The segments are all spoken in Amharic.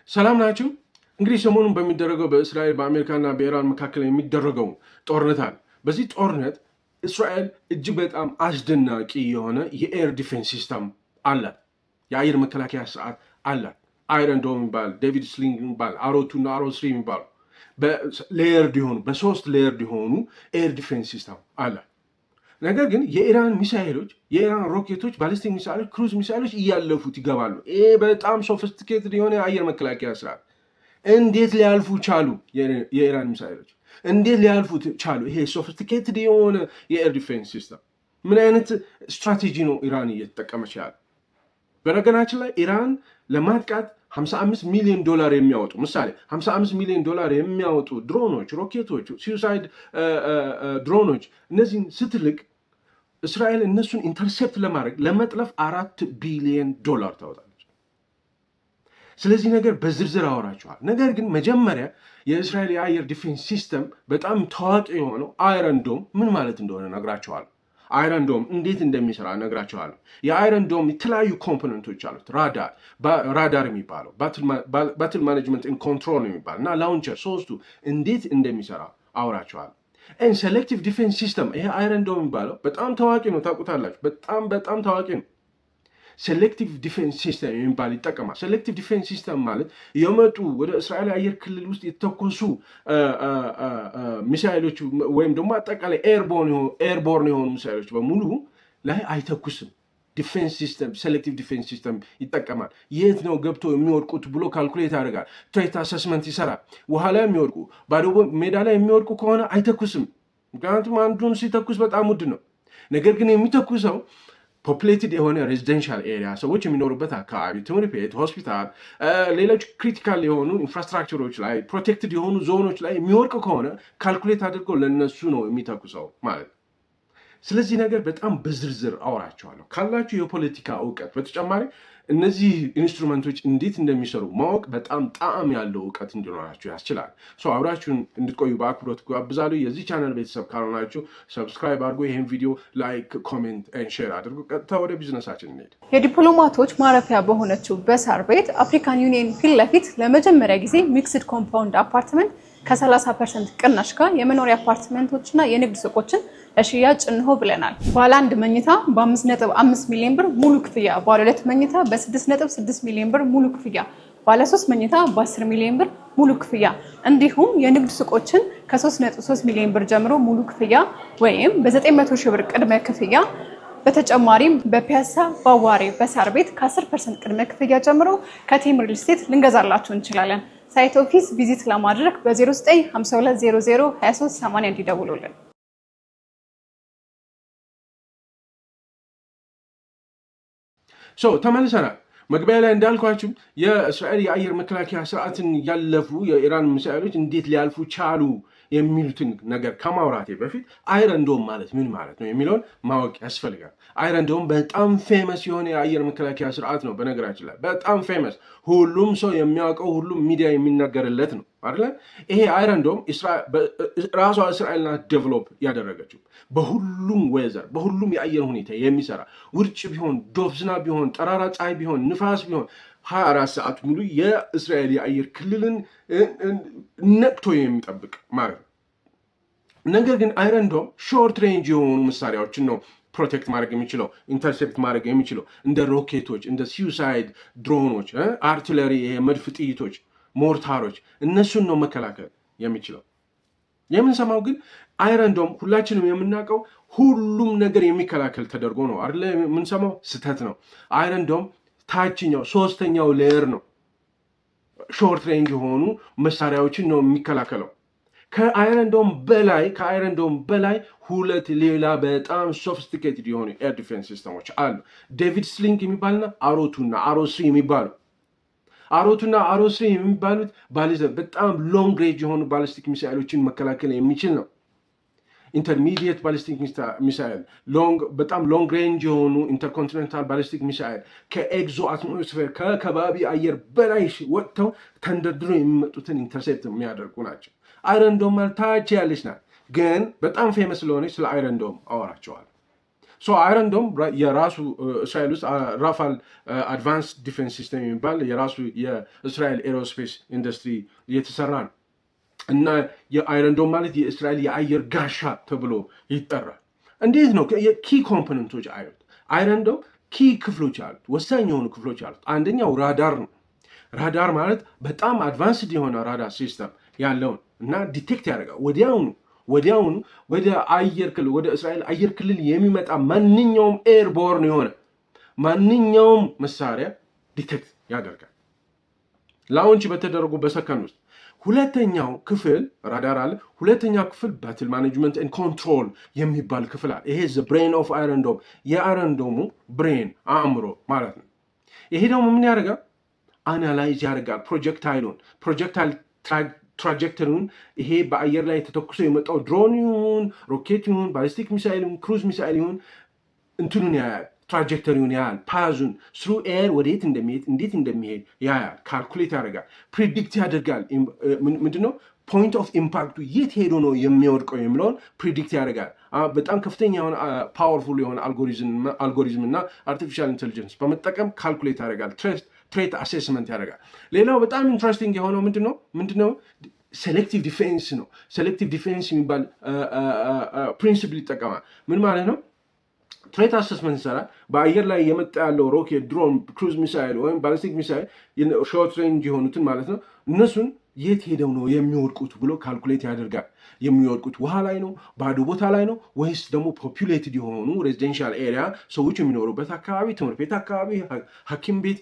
ሰላም ናችሁ? እንግዲህ ሰሞኑን በሚደረገው በእስራኤል በአሜሪካና በኢራን መካከል የሚደረገው ጦርነት አለ። በዚህ ጦርነት እስራኤል እጅግ በጣም አስደናቂ የሆነ የኤር ዲፌንስ ሲስተም አላት። የአየር መከላከያ ስርዓት አላት። አይረን ዶም የሚባል ዴቪድ ስሊንግ የሚባል አሮ2 እና አሮ3 የሚባሉ በሶስት ሌየርድ የሆኑ ኤር ዲፌንስ ሲስተም አላት። ነገር ግን የኢራን ሚሳይሎች፣ የኢራን ሮኬቶች፣ ባሊስቲክ ሚሳይሎች፣ ክሩዝ ሚሳይሎች እያለፉት ይገባሉ። ይህ በጣም ሶፊስቲኬትድ የሆነ የአየር መከላከያ ስርዓት እንዴት ሊያልፉ ቻሉ? የኢራን ሚሳይሎች እንዴት ሊያልፉት ቻሉ? ይሄ ሶፊስቲኬትድ የሆነ የኤር ዲፌንስ ሲስተም ምን አይነት ስትራቴጂ ነው ኢራን እየተጠቀመች ያለ? በነገራችን ላይ ኢራን ለማጥቃት $55 ሚሊዮን የሚያወጡ ምሳሌ $55 ሚሊዮን የሚያወጡ ድሮኖች፣ ሮኬቶች፣ ሱሳይድ ድሮኖች እነዚህን ስትልቅ እስራኤል እነሱን ኢንተርሴፕት ለማድረግ ለመጥለፍ $4 ቢሊዮን ታወጣለች። ስለዚህ ነገር በዝርዝር አወራቸዋል። ነገር ግን መጀመሪያ የእስራኤል የአየር ዲፌንስ ሲስተም በጣም ታዋቂ የሆነው አይረን ዶም ምን ማለት እንደሆነ ነግራቸዋል። አይረን ዶም እንዴት እንደሚሰራ ነግራቸዋለሁ። የአይረን ዶም የተለያዩ ኮምፖነንቶች አሉት። ራዳር የሚባለው ባትል ማኔጅመንት ኮንትሮል የሚባል እና ላውንቸር፣ ሶስቱ እንዴት እንደሚሰራ አውራቸዋለሁ። ሴሌክቲቭ ዲፌንስ ሲስተም ይሄ አይረን ዶም የሚባለው በጣም ታዋቂ ነው፣ ታውቁታላችሁ። በጣም ታዋቂ ነው። ሴሌክቲቭ ዲፌንስ ሲስተም የሚባል ይጠቀማል። ሴሌክቲቭ ዲፌንስ ሲስተም ማለት የመጡ ወደ እስራኤል አየር ክልል ውስጥ የተተኮሱ ሚሳይሎች ወይም ደግሞ አጠቃላይ ኤርቦርን የሆኑ ሚሳይሎች በሙሉ ላይ አይተኩስም። ዲፌንስ ሲስተም ሴሌክቲቭ ዲፌንስ ሲስተም ይጠቀማል። የት ነው ገብቶ የሚወድቁት ብሎ ካልኩሌት ያደርጋል። ትሬት አሰስመንት ይሰራል። ውሃ ላይ የሚወድቁ ባዶ ሜዳ ላይ የሚወድቁ ከሆነ አይተኩስም። ምክንያቱም አንዱን ሲተኩስ በጣም ውድ ነው። ነገር ግን የሚተኩሰው ፖፕሌትድ የሆነ ሬዚደንሻል ኤሪያ ሰዎች የሚኖሩበት አካባቢ፣ ትምህርት ቤት፣ ሆስፒታል፣ ሌሎች ክሪቲካል የሆኑ ኢንፍራስትራክቸሮች ላይ ፕሮቴክትድ የሆኑ ዞኖች ላይ የሚወድቅ ከሆነ ካልኩሌት አድርገው ለነሱ ነው የሚተኩሰው ማለት ነው። ስለዚህ ነገር በጣም በዝርዝር አወራቸዋለሁ። ካላችሁ የፖለቲካ እውቀት በተጨማሪ እነዚህ ኢንስትሩመንቶች እንዴት እንደሚሰሩ ማወቅ በጣም ጣዕም ያለው እውቀት እንዲኖራችሁ ያስችላል። አብራችሁን እንድትቆዩ በአክብሮት ጋብዛለሁ። የዚህ ቻናል ቤተሰብ ካልሆናችሁ ሰብስክራይብ አድርጎ ይህን ቪዲዮ ላይክ፣ ኮሜንት፣ ሼር አድርጎ ቀጥታ ወደ ቢዝነሳችን እንሄድ። የዲፕሎማቶች ማረፊያ በሆነችው በሳር ቤት አፍሪካን ዩኒየን ፊት ለፊት ለመጀመሪያ ጊዜ ሚክስድ ኮምፓውንድ አፓርትመንት ከ30% ቅናሽ ጋር የመኖሪያ አፓርትመንቶችና የንግድ ሱቆችን ለሽያጭ እንሆ ብለናል። ባለ 1 መኝታ በ5.5 ሚሊዮን ብር ሙሉ ክፍያ፣ ባለ 2 መኝታ በ6.6 ሚሊዮን ብር ሙሉ ክፍያ፣ ባለ 3 መኝታ በ10 ሚሊዮን ብር ሙሉ ክፍያ እንዲሁም የንግድ ሱቆችን ከ3.3 ሚሊዮን ብር ጀምሮ ሙሉ ክፍያ ወይም በ900 ሺህ ብር ቅድመ ክፍያ። በተጨማሪም በፒያሳ በአዋሬ በሳር ቤት ከ10% ቅድመ ክፍያ ጀምሮ ከቴም ሪል ስቴት ልንገዛላችሁ እንችላለን። ሳይት ኦፊስ ቪዚት ለማድረግ በ0952002380 እንዲደውሉልን። ተመልሰናል። መግቢያ ላይ እንዳልኳችሁ የእስራኤል የአየር መከላከያ ስርዓትን ያለፉ የኢራን ሚሳኤሎች እንዴት ሊያልፉ ቻሉ የሚሉትን ነገር ከማውራቴ በፊት አይረን ዶም ማለት ምን ማለት ነው የሚለውን ማወቅ ያስፈልጋል። አይረን ዶም በጣም ፌመስ የሆነ የአየር መከላከያ ስርዓት ነው። በነገራችን ላይ በጣም ፌመስ፣ ሁሉም ሰው የሚያውቀው፣ ሁሉም ሚዲያ የሚናገርለት ነው አይደለ? ይሄ አይረን ዶም ራሷ እስራኤል ናት ዴቨሎፕ ያደረገችው። በሁሉም ዌዘር፣ በሁሉም የአየር ሁኔታ የሚሰራ ውርጭ ቢሆን፣ ዶፍ ዝናብ ቢሆን፣ ጠራራ ፀሐይ ቢሆን፣ ንፋስ ቢሆን 24 ሰዓት ሙሉ የእስራኤል የአየር ክልልን ነቅቶ የሚጠብቅ ማለት ነው። ነገር ግን አይረን ዶም ሾርት ሬንጅ የሆኑ መሳሪያዎችን ነው ፕሮቴክት ማድረግ የሚችለው፣ ኢንተርሴፕት ማድረግ የሚችለው እንደ ሮኬቶች፣ እንደ ሱሳይድ ድሮኖች፣ አርቲለሪ፣ የመድፍ ጥይቶች፣ ሞርታሮች እነሱን ነው መከላከል የሚችለው። የምንሰማው ግን አይረን ዶም ሁላችንም የምናውቀው ሁሉም ነገር የሚከላከል ተደርጎ ነው አይደለ? የምንሰማው ስህተት ነው። አይረን ዶም ታችኛው 3ኛው ሌየር ነው። ሾርት ሬንጅ የሆኑ መሳሪያዎችን ነው የሚከላከለው። ከአይረን ዶም በላይ 2 ሌላ በጣም ሶፊስቲኬትድ የሆኑ ኤር ዲፌንስ ሲስተሞች አሉ። ዴቪድ ስሊንግ የሚባልና አሮ2 እና አሮ3 የሚባሉ አሮ2 እና አሮ3 የሚባሉት በጣም ሎንግ ሬንጅ የሆኑ ባሊስቲክ ሚሳይሎችን መከላከል የሚችል ነው። ኢንተርሚዲየት ባሊስቲክ ሚሳይል፣ በጣም ሎንግ ሬንጅ የሆኑ ኢንተርኮንቲኔንታል ባሊስቲክ ሚሳይል ከኤግዞ አትሞስፌር ከከባቢ አየር በላይ ወጥተው ተንደርድሮ የሚመጡትን ኢንተርሴፕት የሚያደርጉ ናቸው። አይረን ዶም ታች ያለች ናት፣ ግን በጣም ፌመስ ስለሆነች ስለ አይረን ዶም አወራቸዋል። አይረን ዶም የራሱ እስራኤል ውስጥ ራፋል አድቫንስ ዲፌንስ ሲስተም የሚባል የራሱ የእስራኤል ኤሮስፔስ ኢንዱስትሪ እየተሰራ ነው እና የአይረን ዶም ማለት የእስራኤል የአየር ጋሻ ተብሎ ይጠራል። እንዴት ነው? የኪ ኮምፖነንቶች አሉት። አይረን ዶም ኪ ክፍሎች አሉት፣ ወሳኝ የሆኑ ክፍሎች አሉት። አንደኛው ራዳር ነው። ራዳር ማለት በጣም አድቫንስድ የሆነ ራዳር ሲስተም ያለውን እና ዲቴክት ያደርጋል ወዲያውኑ ወደ አየር ክልል ወደ እስራኤል አየር ክልል የሚመጣ ማንኛውም ኤርቦርን የሆነ ማንኛውም መሳሪያ ዲቴክት ያደርጋል ላውንች በተደረጉ በሰከንድ ውስጥ። ሁለተኛው ክፍል ራዳር አለ። ሁለተኛው ክፍል ባትል ማኔጅመንት ኤንድ ኮንትሮል የሚባል ክፍል አለ። ይሄ ዘ ብሬን ኦፍ አይረን ዶም የአይረን ዶሙ ብሬን አእምሮ ማለት ነው። ይሄ ደግሞ ምን ያደርጋል? አናላይዝ ያደርጋል ፕሮጀክታይል ትራጀክተሪውን። ይሄ በአየር ላይ ተተኩሶ የመጣው ድሮን ይሁን ሮኬት ይሁን ባሊስቲክ ሚሳይል ይሁን ክሩዝ ሚሳይል ይሁን እንትኑን ያያል፣ ትራጀክተሪውን ያያል፣ ፓዙን ስሩ ኤር ወዴት እንደሚሄድ እንዴት እንደሚሄድ ያያል፣ ካልኩሌት ያደርጋል፣ ፕሪዲክት ያደርጋል። ምንድነው ፖይንት ኦፍ ኢምፓክቱ የት ሄዶ ነው የሚወድቀው የሚለውን ፕሪዲክት ያደርጋል። በጣም ከፍተኛ የሆነ ፓወርፉል የሆነ አልጎሪዝም እና አርቲፊሻል ኢንቴሊጀንስ በመጠቀም ካልኩሌት ያደርጋል፣ ትሬት አሴስመንት ያደርጋል። ሌላው በጣም ኢንትረስቲንግ የሆነው ምንድነው ሴሌክቲቭ ዲፌንስ ነው። ሴሌክቲቭ ዲፌንስ የሚባል ፕሪንሲፕል ይጠቀማል። ምን ማለት ነው? ትሬት አሰስመንት ይሰራል። በአየር ላይ የመጣ ያለው ሮኬት፣ ድሮን፣ ክሩዝ ሚሳይል ወይም ባሊስቲክ ሚሳይል ሾርት ሬንጅ የሆኑትን ማለት ነው እነሱን የት ሄደው ነው የሚወድቁት ብሎ ካልኩሌት ያደርጋል። የሚወድቁት ውሃ ላይ ነው፣ ባዶ ቦታ ላይ ነው፣ ወይስ ደግሞ ፖፑሌትድ የሆኑ ሬዚደንሻል ኤሪያ ሰዎች የሚኖሩበት አካባቢ፣ ትምህርት ቤት አካባቢ፣ ሐኪም ቤት፣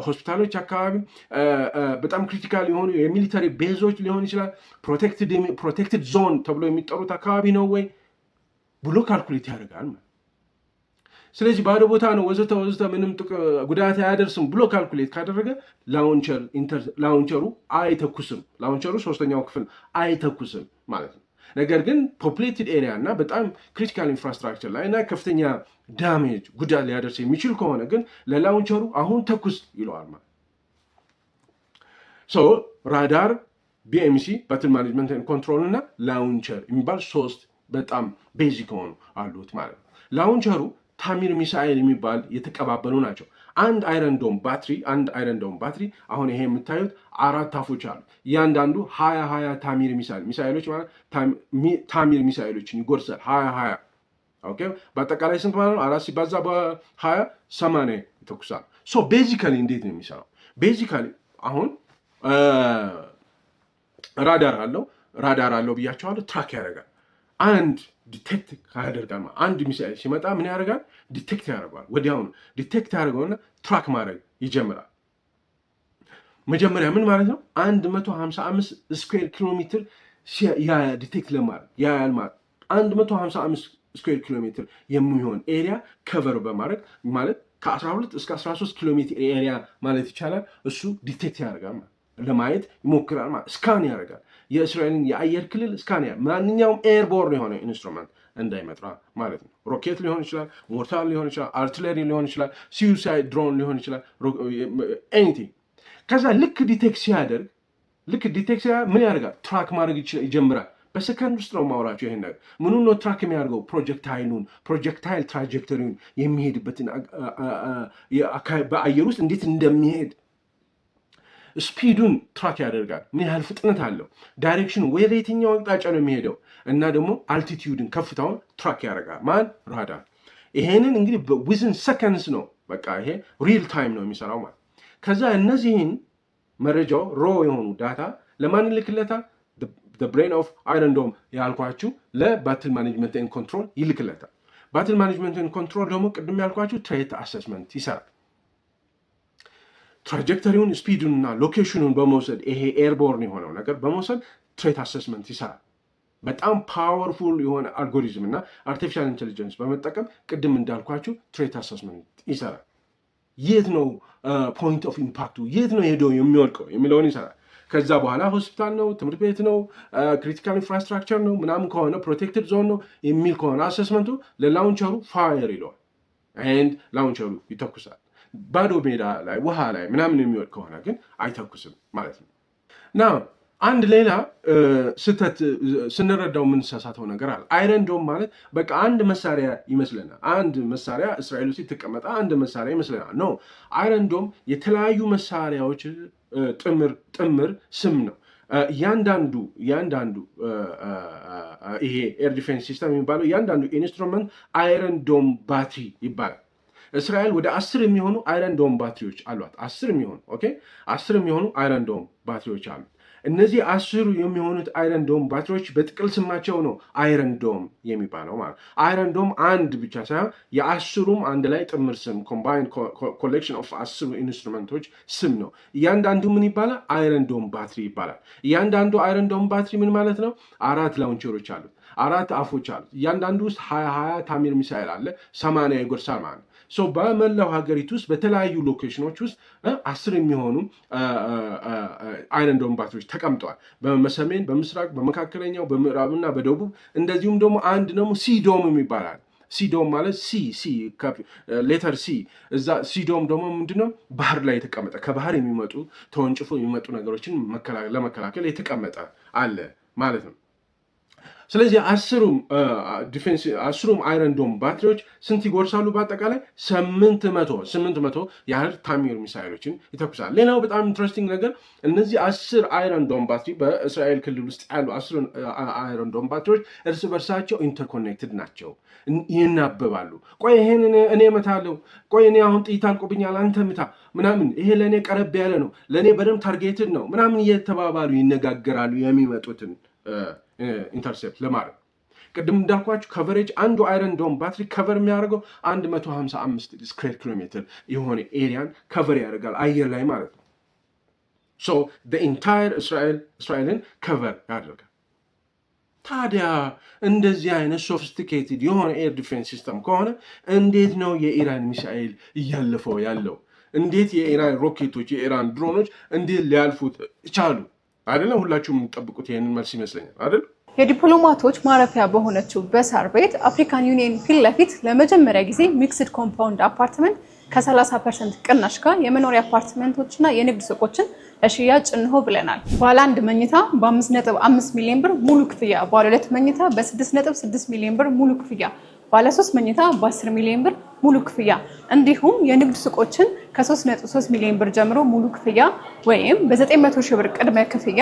ሆስፒታሎች አካባቢ፣ በጣም ክሪቲካል የሆኑ የሚሊተሪ ቤዞች ሊሆን ይችላል፣ ፕሮቴክትድ ዞን ተብሎ የሚጠሩት አካባቢ ነው ወይ ብሎ ካልኩሌት ያደርጋል። ስለዚህ ባዶ ቦታ ነው ወዘተ ምንም ጉዳት አያደርስም ብሎ ካልኩሌት ካደረገ ላውንቸሩ አይተኩስም። ላውንቸሩ ሶስተኛው ክፍል አይተኩስም ማለት ነው። ነገር ግን ፖፑሌትድ ኤሪያ እና በጣም ክሪቲካል ኢንፍራስትራክቸር ላይ እና ከፍተኛ ዳሜጅ ጉዳት ሊያደርስ የሚችል ከሆነ ግን ለላውንቸሩ አሁን ተኩስ ይለዋል ማለት ሶ ራዳር፣ ቢኤምሲ ባትል ማኔጅመንት ኮንትሮል እና ላውንቸር የሚባል ሶስት በጣም ቤዚክ ሆኑ አሉት ማለት ነው። ላውንቸሩ ታሚር ሚሳኤል የሚባል የተቀባበሉ ናቸው። አንድ አይረን ዶም ባትሪ አሁን ይሄ የምታዩት 4 አፎች አሉ። እያንዳንዱ 20 ታሚር ሚሳኤሎች ማለት ታሚር ሚሳኤሎችን ይጎርሳል። 20 ኦኬ። በአጠቃላይ ስንት ማለት ነው? 4 ሲባዛ በ20 80 ይተኩሳል። ሶ ቤዚካሊ እንዴት ነው የሚሰራው? ቤዚካሊ አሁን ራዳር አለው ብያቸዋለሁ። ትራክ ያደርጋል። አንድ ዲቴክት ያደርጋል። አንድ ሚሳኤል ሲመጣ ምን ያደርጋል? ዲቴክት ያደርገዋል። ወዲያውኑ ዲቴክት ያደርገውና ትራክ ማድረግ ይጀምራል። መጀመሪያ ምን ማለት ነው? 155 ስኩዌር ኪሎ ሜትር ዲቴክት ለማድረግ ያያል ማለት 155 ስኩዌር ኪሎ ሜትር የሚሆን ኤሪያ ከቨር በማድረግ ማለት ከ12 እስከ 13 ኪሎ ሜትር ኤሪያ ማለት ይቻላል። እሱ ዲቴክት ያደርጋል ማለት ለማየት ይሞክራል ማለት ስካን ያደርጋል። የእስራኤልን የአየር ክልል ስካን ማንኛውም ኤርቦርን የሆነ ኢንስትሩመንት እንዳይመጣ ማለት ነው። ሮኬት ሊሆን ይችላል፣ ሞርታር ሊሆን ይችላል፣ አርትለሪ ሊሆን ይችላል፣ ሲዩሳይድ ድሮን ሊሆን ይችላል፣ ኤኒቲንግ። ከዛ ልክ ዲቴክት ሲያደርግ ምን ያደርጋል? ትራክ ማድረግ ይጀምራል። በሰከንድ ውስጥ ነው ማውራቸው። ይሄን ነገር ምኑ ነው ትራክ የሚያደርገው? ፕሮጀክታይል ትራጀክተሪውን የሚሄድበትን በአየር ውስጥ እንዴት እንደሚሄድ ስፒዱን ትራክ ያደርጋል። ምን ያህል ፍጥነት አለው፣ ዳይሬክሽኑ ወደ የትኛው አቅጣጫ ነው የሚሄደው እና ደግሞ አልቲቲዩድን ከፍታውን ትራክ ያደርጋል። ማን? ራዳር። ይሄንን እንግዲህ ዊዝን ሰከንድስ ነው በቃ ይሄ ሪል ታይም ነው የሚሰራው ማለት። ከዛ እነዚህን መረጃው ሮ የሆኑ ዳታ ለማን ይልክለታል? ብሬን ኦፍ አይረን ዶም ያልኳችሁ ለባትል ማኔጅመንት ኤንድ ኮንትሮል ይልክለታል። ባትል ማኔጅመንት ኤንድ ኮንትሮል ደግሞ ቅድም ያልኳችሁ ትሬት አሰስመንት ይሰራል። ትራጀክተሪውን ስፒዱን እና ሎኬሽኑን በመውሰድ ይሄ ኤርቦርን የሆነው ነገር በመውሰድ ትሬት አሰስመንት ይሰራል። በጣም ፓወርፉል የሆነ አልጎሪዝም እና አርቲፊሻል ኢንቴሊጀንስ በመጠቀም ቅድም እንዳልኳችሁ ትሬት አሰስመንት ይሰራል። የት ነው ፖይንት ኦፍ ኢምፓክቱ፣ የት ነው ሄዶ የሚወድቀው የሚለውን ይሰራል። ከዛ በኋላ ሆስፒታል ነው፣ ትምህርት ቤት ነው፣ ክሪቲካል ኢንፍራስትራክቸር ነው ምናምን ከሆነ ፕሮቴክትድ ዞን ነው የሚል ከሆነ አሰስመንቱ ለላውንቸሩ ፋየር ይለዋል። ኤንድ ላውንቸሩ ይተኩሳል። ባዶ ሜዳ ላይ ውሃ ላይ ምናምን የሚወድ ከሆነ ግን አይተኩስም ማለት ነው። ና አንድ ሌላ ስህተት ስንረዳው የምንሳሳተው ነገር አለ። አይረን ዶም ማለት በቃ አንድ መሳሪያ ይመስለናል። አንድ መሳሪያ እስራኤል ውስጥ የተቀመጠ አንድ መሳሪያ ይመስለናል። ኖ፣ አይረን ዶም የተለያዩ መሳሪያዎች ጥምር ስም ነው። እያንዳንዱ ይሄ ኤር ዲፌንስ ሲስተም የሚባለው እያንዳንዱ ኢንስትሩመንት አይረን ዶም ባትሪ ይባላል። እስራኤል ወደ 10 የሚሆኑ አይረን ዶም ባትሪዎች አሏት። 10 የሚሆኑ አይረን ዶም ባትሪዎች አሉ። እነዚህ 10 የሚሆኑት አይረን ዶም ባትሪዎች በጥቅል ስማቸው ነው አይረን ዶም የሚባለው ማለት። አይረን ዶም አንድ ብቻ ሳይሆን የ10ሩም አንድ ላይ ጥምር ስም ኮምባይንድ ኮሌክሽን ኦፍ 10 ኢንስትሩመንቶች ስም ነው። እያንዳንዱ ምን ይባላል? አይረን ዶም ባትሪ ይባላል። እያንዳንዱ አይረን ዶም ባትሪ ምን ማለት ነው? 4 ላውንቸሮች አሉት፣ 4 አፎች አሉት። እያንዳንዱ ውስጥ 20 ታሚር ሚሳይል አለ፣ 80 ይጎርሳል ማለት ነው። በመላው ሀገሪቱ ውስጥ በተለያዩ ሎኬሽኖች ውስጥ 10 የሚሆኑ አይረን ዶም ባትሪዎች ተቀምጠዋል። በሰሜን፣ በምስራቅ፣ በመካከለኛው፣ በምዕራብና በደቡብ። እንደዚሁም ደግሞ አንድ ደግሞ ሲዶም ይባላል። ሲዶም ማለት ሌተር ሲ። እዛ ሲዶም ደግሞ ምንድነው? ባህር ላይ የተቀመጠ ከባህር የሚመጡ ተወንጭፎ የሚመጡ ነገሮችን ለመከላከል የተቀመጠ አለ ማለት ነው። ስለዚህ 10ሩም አይረን ዶም ባትሪዎች ስንት ይጎርሳሉ? በአጠቃላይ 800 ያህል ታሚር ሚሳይሎችን ይተኩሳል። ሌላው በጣም ኢንትረስቲንግ ነገር እነዚህ 10 አይረን ዶም ባትሪ በእስራኤል ክልል ውስጥ ያሉ 10 አይረን ዶም ባትሪዎች እርስ በርሳቸው ኢንተርኮኔክትድ ናቸው፣ ይናበባሉ። ቆይ ይሄን እኔ እመታለሁ፣ ቆይ እኔ አሁን ጥይት አልቆብኛል አንተ ምታ ምናምን፣ ይሄ ለእኔ ቀረብ ያለ ነው፣ ለእኔ በደንብ ታርጌትድ ነው ምናምን እየተባባሉ ይነጋገራሉ የሚመጡትን ኢንተርሴፕት ለማድረግ። ቅድም እንዳልኳችሁ ከቨሬጅ አንዱ አይረን ዶም ባትሪ ከቨር የሚያደርገው 155 ስኩዌር ኪሎ ሜትር የሆነ ኤሪያን ከቨር ያደርጋል አየር ላይ ማለት ነው። ኢንታየር እስራኤልን ከቨር ያደርጋል። ታዲያ እንደዚህ አይነት ሶፊስቲኬትድ የሆነ ኤር ዲፌንስ ሲስተም ከሆነ እንዴት ነው የኢራን ሚሳኤል እያለፈው ያለው? እንዴት የኢራን ሮኬቶች፣ የኢራን ድሮኖች እንዴት ሊያልፉት ቻሉ? አይደለም ሁላችሁም የምትጠብቁት ይሄንን መልስ ይመስለኛል አይደል? የዲፕሎማቶች ማረፊያ በሆነችው በሳር ቤት አፍሪካን ዩኒየን ፊት ለፊት ለመጀመሪያ ጊዜ ሚክስድ ኮምፓውንድ አፓርትመንት ከ30% ቅናሽ ጋር የመኖሪያ አፓርትመንቶችና የንግድ ሱቆችን ለሽያጭ እንሆ ብለናል። ባለ 1 መኝታ በ5.5 ሚሊዮን ብር ሙሉ ክፍያ፣ ባለ 2 መኝታ በ6.6 ሚሊዮን ብር ሙሉ ክፍያ፣ ባለ 3 መኝታ በ10 ሚሊዮን ብር ሙሉ ክፍያ እንዲሁም የንግድ ሱቆችን ከ3.3 ሚሊዮን ብር ጀምሮ ሙሉ ክፍያ ወይም በ900 ሺህ ብር ቅድመ ክፍያ።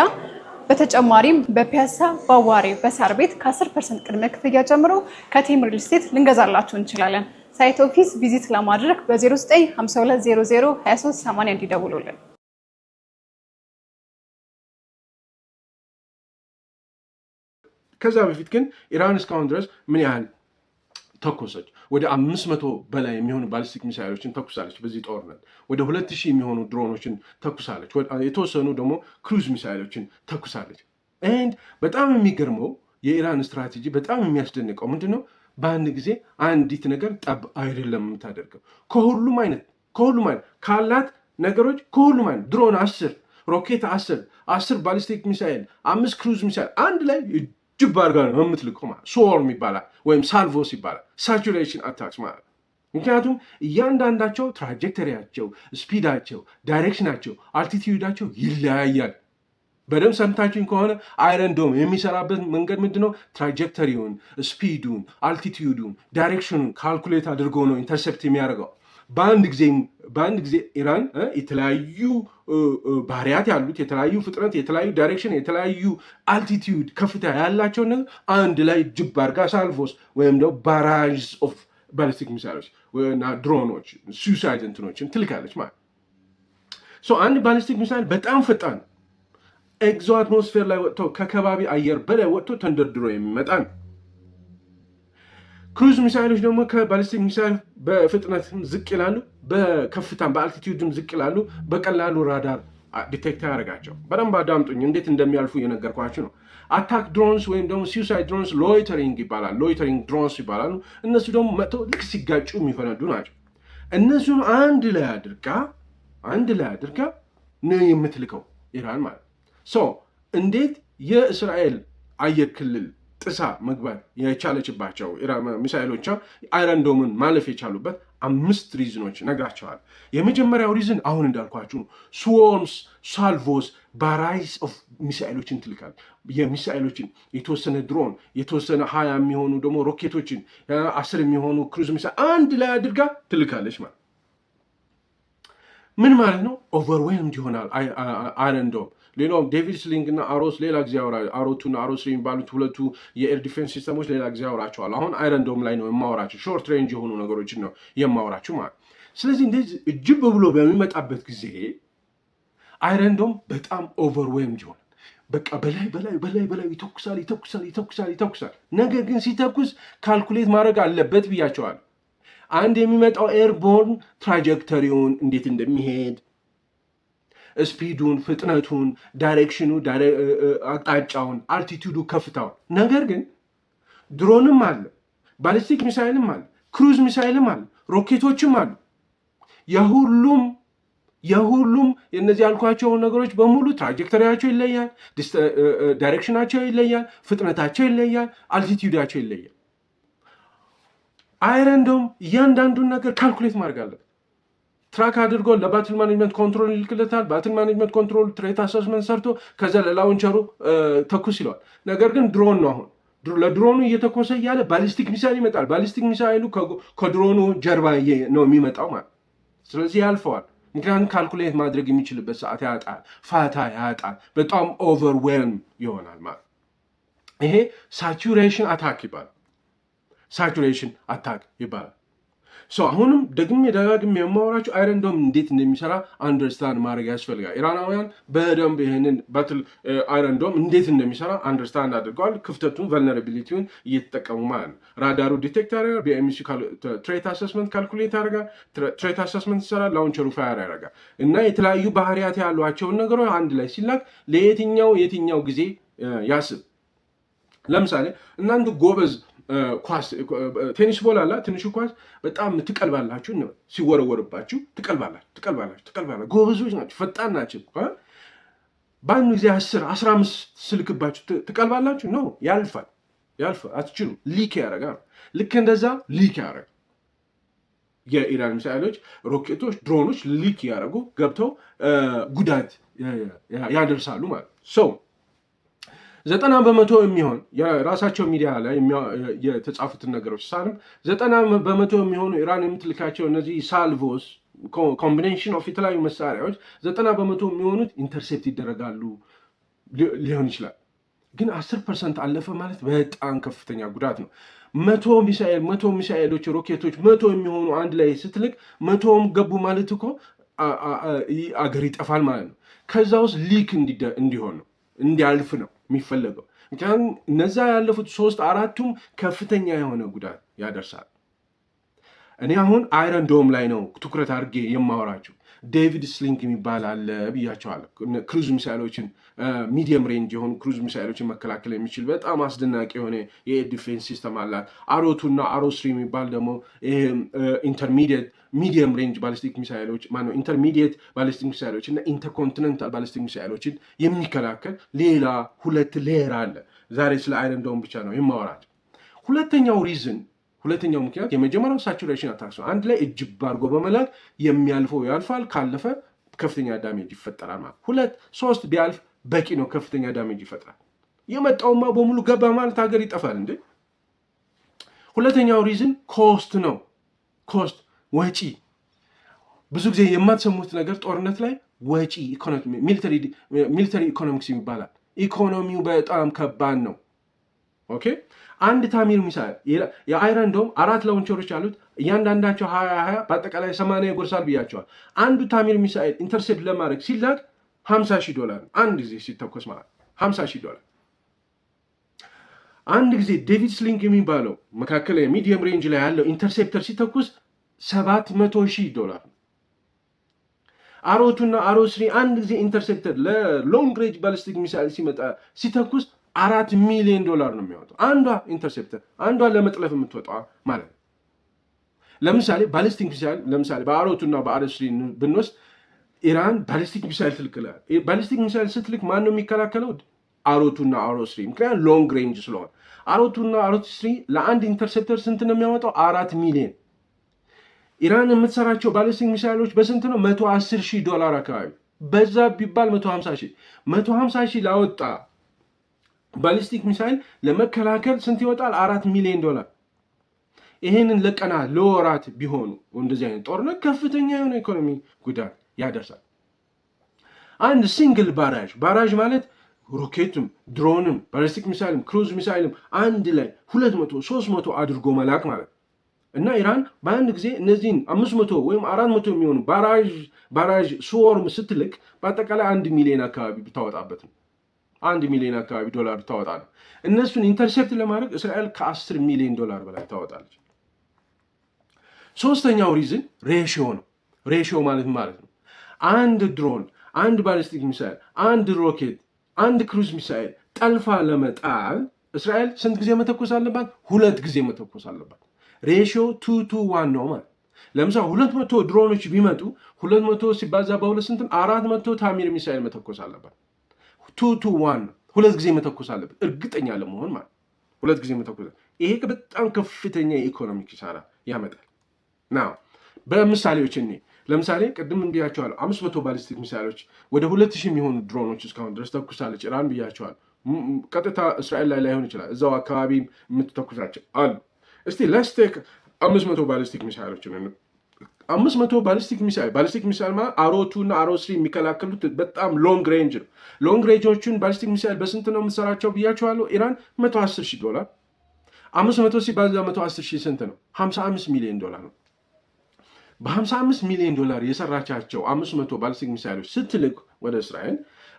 በተጨማሪም በፒያሳ፣ በአዋሬ፣ በሳር ቤት ከ10% ቅድመ ክፍያ ጀምሮ ከቴም ሪል ስቴት ልንገዛላችሁ እንችላለን። ሳይት ኦፊስ ቪዚት ለማድረግ በ0952002380 እንዲደውሉልን። ከዛ በፊት ግን ኢራን እስካሁን ድረስ ምን ያህል ተኮሰች? ወደ 500 በላይ የሚሆኑ ባሊስቲክ ሚሳይሎችን ተኩሳለች። በዚህ ጦርነት ወደ 2000 የሚሆኑ ድሮኖችን ተኩሳለች። የተወሰኑ ደግሞ ክሩዝ ሚሳይሎችን ተኩሳለች። ኤንድ በጣም የሚገርመው የኢራን ስትራቴጂ በጣም የሚያስደንቀው ምንድነው? በአንድ ጊዜ አንዲት ነገር ጠብ አይደለም የምታደርገው። ከሁሉም አይነት ካላት ነገሮች ከሁሉም አይነት ድሮን 10፣ ሮኬት 10 ባሊስቲክ ሚሳይል፣ 5 ክሩዝ ሚሳይል አንድ ላይ ጅብ አድርጋ ነው የምትልቀው ማለት ስዎርም ይባላል ወይም ሳልቮስ ይባላል። ሳቹሬሽን አታክስ ማለት ምክንያቱም እያንዳንዳቸው ትራጀክተሪያቸው፣ ስፒዳቸው፣ ዳይሬክሽናቸው፣ አልቲቲዩዳቸው ይለያያል። በደንብ ሰምታችሁኝ ከሆነ አይረን ዶም የሚሰራበት መንገድ ምንድነው? ትራጀክተሪውን፣ ስፒዱን፣ አልቲቲዩዱን፣ ዳይሬክሽኑን ካልኩሌት አድርጎ ነው ኢንተርሴፕት የሚያደርገው። በአንድ ጊዜ ኢራን የተለያዩ ባህሪያት ያሉት የተለያዩ ፍጥነት፣ የተለያዩ ዳይሬክሽን፣ የተለያዩ አልቲቲዩድ ከፍታ ያላቸው ነገር አንድ ላይ ጅብ አድርጋ ሳልቮስ ወይም ደግሞ ባራጅ ኦፍ ባሊስቲክ ሚሳይሎች እና ድሮኖች ሱሳይድ እንትኖችን ትልካለች ማለት። አንድ ባሊስቲክ ሚሳይል በጣም ፈጣን ኤግዞ አትሞስፌር ላይ ወጥቶ ከከባቢ አየር በላይ ወጥቶ ተንደርድሮ የሚመጣ ነው። ክሩዝ ሚሳይሎች ደግሞ ከባሊስቲክ ሚሳይል በፍጥነትም ዝቅ ይላሉ፣ በከፍታም በአልቲቲዩድም ዝቅ ይላሉ። በቀላሉ ራዳር ዲቴክት ያደርጋቸው። በደንብ አዳምጡኝ፣ እንዴት እንደሚያልፉ እየነገርኳችሁ ነው። አታክ ድሮንስ ወይም ደግሞ ሱሳይድ ድሮንስ ሎይተሪንግ ይባላል። ሎይተሪንግ ድሮንስ ይባላሉ። እነሱ ደግሞ መጥተው ልክ ሲጋጩ የሚፈነዱ ናቸው። እነሱን አንድ ላይ አድርጋ ነው የምትልከው ኢራን ማለት። እንዴት የእስራኤል አየር ክልል ጥሳ መግባት የቻለችባቸው ሚሳኤሎቿ አይረን ዶምን ማለፍ የቻሉበት 5 ሪዝኖች ነግራቸዋል። የመጀመሪያው ሪዝን አሁን እንዳልኳችሁ ነው። ስዎርምስ ሳልቮስ ባራይስ ኦፍ ሚሳኤሎችን ትልካል። የሚሳኤሎችን የተወሰነ ድሮን የተወሰነ 20 የሚሆኑ ደግሞ ሮኬቶችን 10 የሚሆኑ ክሩዝ ሚሳኤል አንድ ላይ አድርጋ ትልካለች ማለት ምን ማለት ነው? ኦቨርዌልምድ ይሆናል አይረን ዶም። ሌላውም ዴቪድ ስሊንግ እና አሮስ ሌላ ጊዜ አሮቱና አሮስ የሚባሉት ሁለቱ የኤር ዲፌንስ ሲስተሞች ሌላ ጊዜ ያወራቸዋል። አሁን አይረን ዶም ላይ ነው የማወራቸው። ሾርት ሬንጅ የሆኑ ነገሮችን ነው የማወራቸው ማለት። ስለዚህ እንደዚህ እጅብ ብሎ በሚመጣበት ጊዜ አይረን ዶም በጣም ኦቨርዌልምድ ይሆናል። በቃ በላይ ይተኩሳል። ነገር ግን ሲተኩስ ካልኩሌት ማድረግ አለበት ብያቸዋል። አንድ የሚመጣው ኤርቦርን ትራጀክተሪውን እንዴት እንደሚሄድ ስፒዱን፣ ፍጥነቱን፣ ዳይሬክሽኑ፣ አቅጣጫውን፣ አልቲቱዱ፣ ከፍታውን። ነገር ግን ድሮንም አለ፣ ባሊስቲክ ሚሳይልም አለ፣ ክሩዝ ሚሳይልም አለ፣ ሮኬቶችም አሉ። የሁሉም የእነዚህ ያልኳቸው ነገሮች በሙሉ ትራጀክተሪያቸው ይለያል፣ ዳይሬክሽናቸው ይለያል፣ ፍጥነታቸው ይለያል፣ አልቲቱዳቸው ይለያል። አይረን ዶም እያንዳንዱን ነገር ካልኩሌት ማድረግ አለበት። ትራክ አድርጎ ለባትል ማኔጅመንት ኮንትሮል ይልክለታል። ባትል ማኔጅመንት ኮንትሮል ትሬት አሰስመንት ሰርቶ ከዛ ለላውንቸሩ ተኩስ ይለዋል። ነገር ግን ድሮን ነው። አሁን ለድሮኑ እየተኮሰ እያለ ባሊስቲክ ሚሳይል ይመጣል። ባሊስቲክ ሚሳይሉ ከድሮኑ ጀርባ ነው የሚመጣው ማለት። ስለዚህ ያልፈዋል። ምክንያቱም ካልኩሌት ማድረግ የሚችልበት ሰዓት ያጣል፣ ፋታ ያጣል። በጣም ኦቨርዌልም ይሆናል ማለት። ይሄ ሳቹሬሽን አታክ ይባላል። ሳቹሬሽን አታክ ይባላል። አሁንም ደግሜ ደጋግሜ የማወራቸው አይረን ዶም እንዴት እንደሚሰራ አንደርስታንድ ማድረግ ያስፈልጋል። ኢራናውያን በደንብ ይህንን ባትል አይረን ዶም እንዴት እንደሚሰራ አንደርስታንድ አድርገዋል። ክፍተቱን ቨልነራቢሊቲውን እየተጠቀሙ ማለት ነው። ራዳሩ ዲቴክት ያደርጋል። ቢኤምሲ ትሬት አሰስመንት ካልኩሌት ያደርጋል። ትሬት አሰስመንት ይሰራል። ላውንቸሩ ፋየር ያደርጋል እና የተለያዩ ባህሪያት ያሏቸውን ነገሮች አንድ ላይ ሲላክ የትኛው ጊዜ ያስብ። ለምሳሌ እናንተ ጎበዝ ኳስ ቴኒስ ቦል አላ ትንሹ ኳስ በጣም ትቀልባላችሁ ነው ሲወረወርባችሁ ትቀልባላችሁ ጎበዞች ናቸው ፈጣን ናቸው በአንድ ጊዜ 10-15 ስልክባችሁ ትቀልባላችሁ ነው ያልፋል አትችሉም ሊክ ያደርጋል ልክ እንደዛ ሊክ ያደርጋል የኢራን ሚሳኤሎች ሮኬቶች ድሮኖች ሊክ ያደርጉ ገብተው ጉዳት ያደርሳሉ ማለት ሰው 90% የሚሆን የራሳቸው ሚዲያ ላይ የተጻፉትን ነገሮች ሳንም 90% የሚሆኑ ኢራን የምትልካቸው እነዚህ ሳልቮስ ኮምቢኔሽን ኦፍ የተለያዩ መሳሪያዎች 90% የሚሆኑት ኢንተርሴፕት ይደረጋሉ ሊሆን ይችላል። ግን 10% አለፈ ማለት በጣም ከፍተኛ ጉዳት ነው። 100 ሚሳኤሎች ሮኬቶች 100 የሚሆኑ አንድ ላይ ስትልክ 100ም ገቡ ማለት እኮ አገር ይጠፋል ማለት ነው። ከዛ ውስጥ ሊክ እንዲሆን ነው እንዲያልፍ ነው የሚፈለገው። ምክንያቱም እነዛ ያለፉት 3-4ቱም ከፍተኛ የሆነ ጉዳት ያደርሳል። እኔ አሁን አይረን ዶም ላይ ነው ትኩረት አድርጌ የማወራቸው። ዴቪድ ስሊንግ የሚባል አለ ብያቸዋለሁ። ክሩዝ ሚሳይሎችን ሚዲየም ሬንጅ የሆኑ ክሩዝ ሚሳይሎችን መከላከል የሚችል በጣም አስደናቂ የሆነ የኤር ዲፌንስ ሲስተም አላት። አሮቱና አሮ3 የሚባል ደግሞ ኢንተርሚዲየት ሚዲየም ሬንጅ ባሊስቲክ ሚሳይሎች ማነው ኢንተርሚዲየት ባሊስቲክ ሚሳይሎች እና ኢንተርኮንቲኔንታል ባሊስቲክ ሚሳይሎችን የሚከላከል ሌላ 2 ሌየር አለ። ዛሬ ስለ አይረን ዶም ብቻ ነው የማወራቸው። ሁለተኛው ምክንያት የመጀመሪያው ሳቹሬሽን አታክ ነው። አንድ ላይ እጅብ አድርጎ በመላክ የሚያልፈው ያልፋል፣ ካለፈ ከፍተኛ ዳሜጅ ይፈጠራል ማለት 2-3 ቢያልፍ በቂ ነው፣ ከፍተኛ ዳሜጅ ይፈጥራል። የመጣውማ በሙሉ ገባ ማለት ሀገር ይጠፋል እንዴ። ሁለተኛው ሪዝን ኮስት ነው። ኮስት ወጪ። ብዙ ጊዜ የማትሰሙት ነገር ጦርነት ላይ ወጪ ሚሊተሪ ኢኮኖሚክስ ይባላል። ኢኮኖሚው በጣም ከባድ ነው። ኦኬ አንድ ታሚር ሚሳይል የአይረን ዶም 4 ላውንቸሮች አሉት። እያንዳንዳቸው 20 በአጠቃላይ 80 ይጎርሳል ብያቸዋል። አንዱ ታሚር ሚሳይል ኢንተርሴፕት ለማድረግ ሲላክ $50,000 አንድ ጊዜ ሲተኮስ ማለት $50,000። አንድ ጊዜ ዴቪድ ስሊንግ የሚባለው መካከል የሚዲየም ሬንጅ ላይ ያለው ኢንተርሴፕተር ሲተኩስ $700,000። አሮቱና አሮ3 አንድ ጊዜ ኢንተርሴፕተር ለሎንግ ሬንጅ ባሊስቲክ ሚሳይል ሲተኩስ $4 ሚሊዮን ነው የሚወጣው። አንዷ ኢንተርሴፕተር አንዷ ለመጥለፍ የምትወጣው ማለት ነው። ለምሳሌ ባሊስቲክ ሚሳይል በአሮቱና በአሮ3 ብንወስድ ኢራን ባሊስቲክ ሚሳይል ትልክላል። ባሊስቲክ ሚሳይል ስትልክ ማን ነው የሚከላከለው? አሮቱና አሮ3 ምክንያቱም ሎንግ ሬንጅ ስለሆነ አሮቱና አሮ3 ለአንድ ኢንተርሴፕተር ስንት ነው የሚያወጣው? 4 ሚሊዮን። ኢራን የምትሰራቸው ባሊስቲክ ሚሳይሎች በስንት ነው? $110,000 አካባቢ። በዛ ቢባል 150,000 ላወጣ ባሊስቲክ ሚሳይል ለመከላከል ስንት ይወጣል? $4 ሚሊዮን። ይሄንን ለቀናት ለወራት ቢሆኑ እንደዚህ አይነት ጦርነት ከፍተኛ የሆነ ኢኮኖሚ ጉዳት ያደርሳል። አንድ ሲንግል ባራዥ ማለት ሮኬትም ድሮንም ባሊስቲክ ሚሳይልም ክሩዝ ሚሳይልም አንድ ላይ 200-300 አድርጎ መላክ ማለት እና ኢራን በአንድ ጊዜ እነዚህን 500 ወይም 400 የሚሆኑ ባራዥ ስዎርም ስትልክ በአጠቃላይ 1 ሚሊዮን አካባቢ ብታወጣበት ነው። 1 ሚሊዮን አካባቢ ዶላር ታወጣ ነው። እነሱን ኢንተርሴፕት ለማድረግ እስራኤል $10 ሚሊዮን በላይ ታወጣለች። ሶስተኛው ሪዝን ሬሽዮ ነው። ሬሽዮ ማለት ነው አንድ ድሮን፣ አንድ ባሊስቲክ ሚሳይል፣ አንድ ሮኬት፣ አንድ ክሩዝ ሚሳይል ጠልፋ ለመጣል እስራኤል ስንት ጊዜ መተኮስ አለባት? 2 ጊዜ መተኮስ አለባት። ሬሽዮ 2-1 ነው ማለት። ለምሳሌ 200 ድሮኖች ቢመጡ 200 ሲባዛ በሁለት ስንት? 400 ታሚር ሚሳይል መተኮስ አለባት። 2-1 2 ጊዜ መተኮስ አለበት እርግጠኛ ለመሆን ማለት 2 ጊዜ መተኮስ። ይሄ በጣም ከፍተኛ የኢኮኖሚ ኪሳራ ያመጣል። ናው በምሳሌዎች ለምሳሌ ቅድም ብያቸዋለሁ 500 ባሊስቲክ ሚሳይሎች ወደ 2000 የሚሆኑ ድሮኖች እስካሁን ድረስ ተኩሳለች ኢራን ብያቸዋለሁ። ቀጥታ እስራኤል ላይ ላይሆን ይችላል፣ እዛው አካባቢ የምትተኩሳቸው አሉ። እስቲ ለስቴክ 500 ባሊስቲክ ሚሳይሎችን 500 ባሊስቲክ ሚሳይል ማለት አሮ2 እና አሮ3 የሚከላከሉት በጣም ሎንግ ሬንጅ ነው። ሎንግ ሬንጆቹን ባሊስቲክ ሚሳይል በስንት ነው የምትሰራቸው ብያቸዋለሁ። ኢራን $110,000 500 ሲባዛ 110,000 ስንት ነው? $55 ሚሊዮን ነው። በ$55 ሚሊዮን የሰራቻቸው 500 ባሊስቲክ ሚሳይሎች ስትልክ ወደ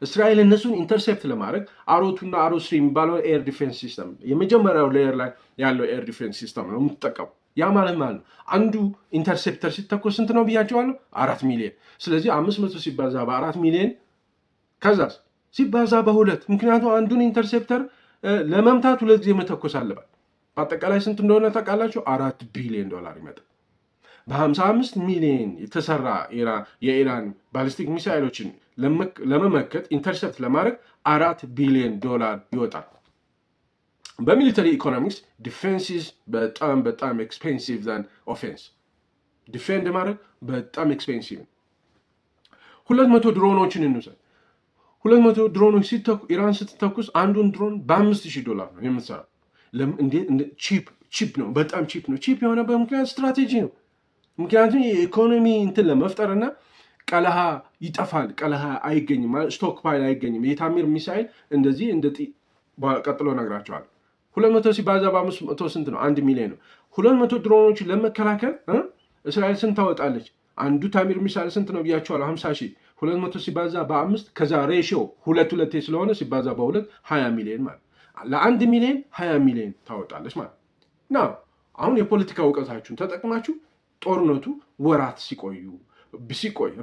እስራኤል እነሱን ኢንተርሴፕት ለማድረግ አሮ2 እና አሮ3 የሚባለው ኤር ዲፌንስ ሲስተም የመጀመሪያው ሌየር ላይ ያለው ኤር ዲፌንስ ሲስተም ነው የምትጠቀሙ። ያ ማለት ነው አንዱ ኢንተርሴፕተር ሲተኮስ ስንት ነው ብያቸዋለሁ? 4 ሚሊዮን። ስለዚህ 500 ሲባዛ በ4 ሚሊዮን ከዛስ ሲባዛ በ2 ምክንያቱም አንዱን ኢንተርሴፕተር ለመምታት 2 ጊዜ መተኮስ አለባት። በአጠቃላይ ስንት እንደሆነ ታውቃላችሁ? $4 ቢሊዮን ይመጣል። በ55 ሚሊዮን የተሰራ የኢራን ባሊስቲክ ሚሳይሎችን ለመመከት ኢንተርሴፕት ለማድረግ $4 ቢሊዮን ይወጣል። በሚሊተሪ ኢኮኖሚክስ ዲፌንስ በጣም ኤክስፔንሲቭ ዛን ኦፌንስ። ዲፌንድ ማድረግ በጣም ኤክስፔንሲቭ። 200 ድሮኖችን እንውሰድ። 200 ድሮኖች ኢራን ስትተኩስ አንዱን ድሮን $5,000 ነው የምትሰራው። ቺፕ ነው፣ በጣም ቺፕ ነው። ቺፕ የሆነበት ምክንያት ስትራቴጂ ነው። ምክንያቱም የኢኮኖሚ እንትን ለመፍጠርና ቀለሃ ይጠፋል፣ ቀለሃ አይገኝም፣ ስቶክ ፓይል አይገኝም። የታሚር ሚሳይል እንደዚህ ቀጥሎ ነግራቸዋል። 200 ሲባዛ በ500 ስንት ነው? 1 ሚሊዮን ነው። 200 ድሮኖችን ለመከላከል እስራኤል ስንት ታወጣለች? አንዱ ታሚር ሚሳይል ስንት ነው ብያቸዋለሁ? 50,000። 200 ሲባዛ በ5 ከዛ ሬሽዮ 2 ስለሆነ ሲባዛ በ2 20 ሚሊዮን ማለት ለ1 ሚሊዮን 20 ሚሊዮን ታወጣለች ማለት ነው። አሁን የፖለቲካ እውቀታችሁን ተጠቅማችሁ ጦርነቱ ወራት ሲቆይ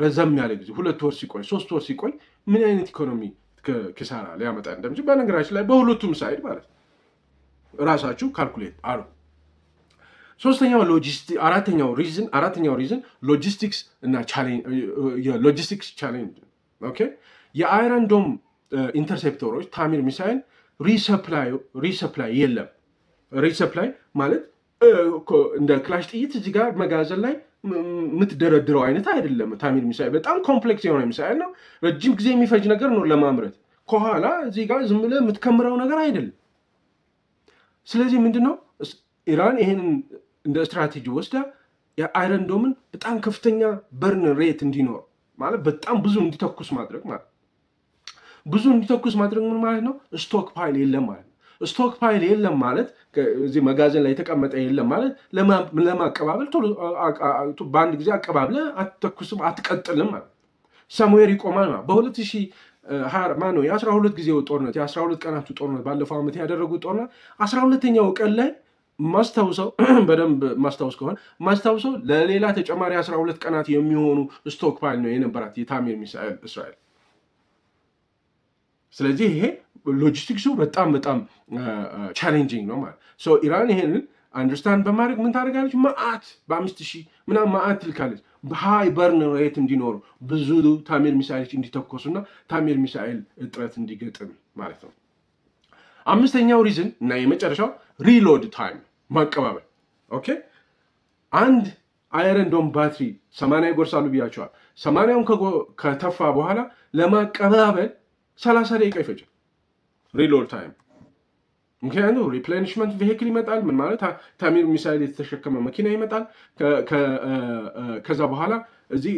ረዘም ያለ ጊዜ 2 ወር ሲቆይ 3 ወር ሲቆይ ምን አይነት ኢኮኖሚ ኪሳራ ሊያመጣ እንደሚችል በነገራችን ላይ በሁለቱም ሳይድ ማለት ራሳችሁ ካልኩሌት አሉ። አራተኛው ሪዝን ሎጂስቲክስ እና የሎጂስቲክስ ቻሌንጅ። ኦኬ የአይረን ዶም ኢንተርሴፕተሮች ታሚር ሚሳይል ሪሰፕላይ የለም። ሪሰፕላይ ማለት እንደ ክላሽ ጥይት እዚህ ጋር መጋዘን ላይ የምትደረድረው አይነት አይደለም። ታሚር ሚሳይል በጣም ኮምፕሌክስ የሆነ ሚሳይል ነው። ረጅም ጊዜ የሚፈጅ ነገር ነው ለማምረት። ከኋላ እዚህ ጋር ዝም ብለህ የምትከምረው ነገር አይደለም። ስለዚህ ምንድነው ኢራን ይሄንን እንደ ስትራቴጂ ወስዳ የአይረን ዶምን በጣም ከፍተኛ በርን ሬት እንዲኖር ማለት በጣም ብዙ እንዲተኩስ ማድረግ ማለት ምን ማለት ነው? ስቶክ ፓይል የለም ማለት ነው። ስቶክ ፓይል የለም ማለት እዚህ መጋዘን ላይ የተቀመጠ የለም ማለት ለማቀባበል በአንድ ጊዜ አቀባብለ አትተኩስም፣ አትቀጥልም ማለት ሰሙዌር ይቆማል ማለት በ2020 የ12 ጊዜው ጦርነት የ12 ቀናቱ ጦርነት ባለፈው ዓመት ያደረጉት ጦርነት 12ኛው ቀን ላይ በደንብ ማስታውሰው ለሌላ ተጨማሪ 12 ቀናት የሚሆኑ ስቶክ ፓይል ነው የነበራት የታሚር ሚሳይል እስራኤል። ስለዚህ ይሄ ሎጂስቲክሱ በጣም ቻሌንጂንግ ነው ማለት ኢራን ይሄንን አንደርስታንድ በማድረግ ምን ታደርጋለች? በ5,000 ምናምን ትልካለች። በሃይ በርን ሬት እንዲኖሩ ብዙ ታሚር ሚሳይሎች እንዲተኮሱና ታሚር ሚሳይል እጥረት እንዲገጥም ማለት ነው። አምስተኛው ሪዝን እና የመጨረሻው ሪሎድ ታይም ማቀባበል። ኦኬ አንድ አይረን ዶም ባትሪ 80 ይጎርሳሉ ብያቸዋል። 80ውን ከተፋ በኋላ ለማቀባበል 30 ደቂቃ ይፈጃል ሪሎድ ታይም። ምክንያቱም ሪፕሌኒሽመንት ቬሂክል ይመጣል። ምን ማለት ታሚር ሚሳይል የተሸከመ መኪና ይመጣል። ከዛ በኋላ እዚህ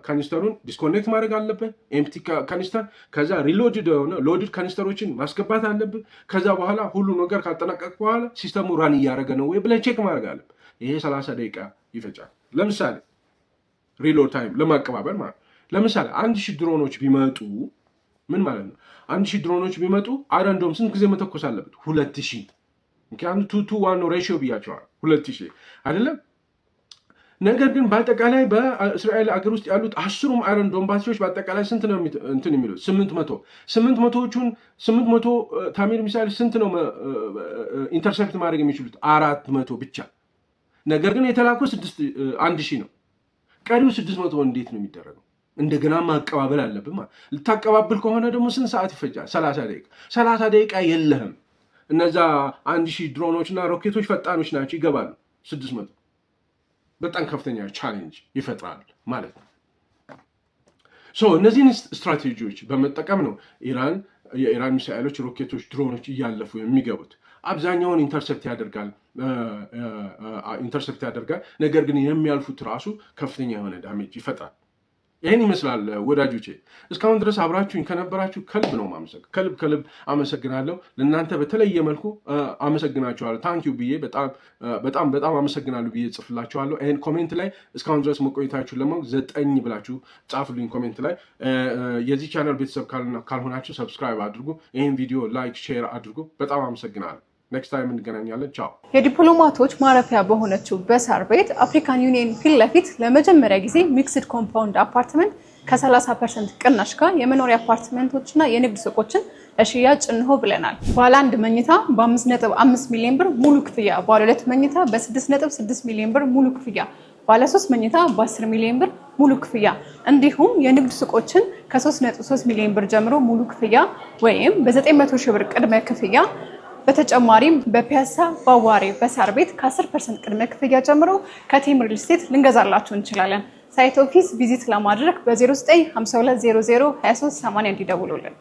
ካኒስተሩን ዲስኮኔክት ማድረግ አለብህ፣ ኤምፕቲ ካኒስተር። ከዛ ሪሎድድ የሆነ ሎድድ ካኒስተሮችን ማስገባት አለብህ። ከዛ በኋላ ሁሉ ነገር ካጠናቀቅ በኋላ ሲስተሙ ራን እያደረገ ነው ወይ ብለህ ቼክ ማድረግ አለብህ። ይሄ 30 ደቂቃ ይፈጃል። ለምሳሌ ሪሎድ ታይም ለማቀባበል ማለት ለምሳሌ 1000 ድሮኖች ቢመጡ ምን ማለት ነው? 1000 ድሮኖች ቢመጡ አይረን ዶም ስንት ጊዜ መተኮስ አለበት? 2000። ምክንያቱም 2:1 ሬሽዮ ብያቸዋል። 2000 አይደለም። ነገር ግን በአጠቃላይ በእስራኤል አገር ውስጥ ያሉት 10ሩም አይረን ዶም ባትሪዎች በአጠቃላይ ስንት ነው እንትን የሚሉት? 800ዎቹን 800 ታሚር ሚሳይል ስንት ነው ኢንተርሴፕት ማድረግ የሚችሉት? 400 ብቻ። ነገር ግን የተላከው 1000 ነው። ቀሪው 600 እንዴት ነው የሚደረገው? እንደገና ማቀባበል አለብን። ልታቀባብል ከሆነ ደግሞ ስንት ሰዓት ይፈጃል? 30 ደቂቃ። 30 ደቂቃ የለህም። እነዛ 1000 ድሮኖችና ሮኬቶች ፈጣኖች ናቸው፣ ይገባሉ። 600 በጣም ከፍተኛ ቻሌንጅ ይፈጥራል ማለት ነው። እነዚህን ስትራቴጂዎች በመጠቀም ነው የኢራን ሚሳኤሎች፣ ሮኬቶች፣ ድሮኖች እያለፉ የሚገቡት። አብዛኛውን ኢንተርሴፕት ያደርጋል። ነገር ግን የሚያልፉት ራሱ ከፍተኛ የሆነ ዳሜጅ ይፈጥራል። ይህን ይመስላል ወዳጆቼ። እስካሁን ድረስ አብራችሁኝ ከነበራችሁ ከልብ ነው ከልብ አመሰግናለሁ። ለእናንተ በተለየ መልኩ አመሰግናችኋለሁ። ታንኪዩ ብዬ በጣም አመሰግናለሁ ብዬ ጽፍላችኋለሁ። ይህን ኮሜንት ላይ እስካሁን ድረስ መቆየታችሁን ለማወቅ 9 ብላችሁ ጻፉልኝ ኮሜንት ላይ። የዚህ ቻናል ቤተሰብ ካልሆናችሁ ሰብስክራይብ አድርጉ። ይህን ቪዲዮ ላይክ፣ ሼር አድርጉ። በጣም አመሰግናለሁ። ኔክስት ታይም እንገናኛለን። ቻው። የዲፕሎማቶች ማረፊያ በሆነችው በሳር ቤት አፍሪካን ዩኒየን ፊት ለፊት ለመጀመሪያ ጊዜ ሚክስድ ኮምፓውንድ አፓርትመንት ከ30% ቅናሽ ጋር የመኖሪያ አፓርትመንቶችና የንግድ ሱቆችን ለሽያጭ እንሆ ብለናል። ባለ 1 መኝታ በ5.5 ሚሊዮን ብር ሙሉ ክፍያ፣ ባለ 2 መኝታ በ6.6 ሚሊዮን ብር ሙሉ ክፍያ፣ ባለ 3 መኝታ በ10 ሚሊዮን ብር ሙሉ ክፍያ እንዲሁም የንግድ ሱቆችን ከ3.3 ሚሊዮን ብር ጀምሮ ሙሉ ክፍያ ወይም በ900 ሺህ ብር ቅድመ ክፍያ በተጨማሪም በፒያሳ በአዋሬ በሳር ቤት ከ10% ቅድመ ክፍያ ጀምሮ ከቴም ሪል ስቴት ልንገዛላችሁ እንችላለን። ሳይት ኦፊስ ቪዚት ለማድረግ በ0952002380 እንዲደውሉልን።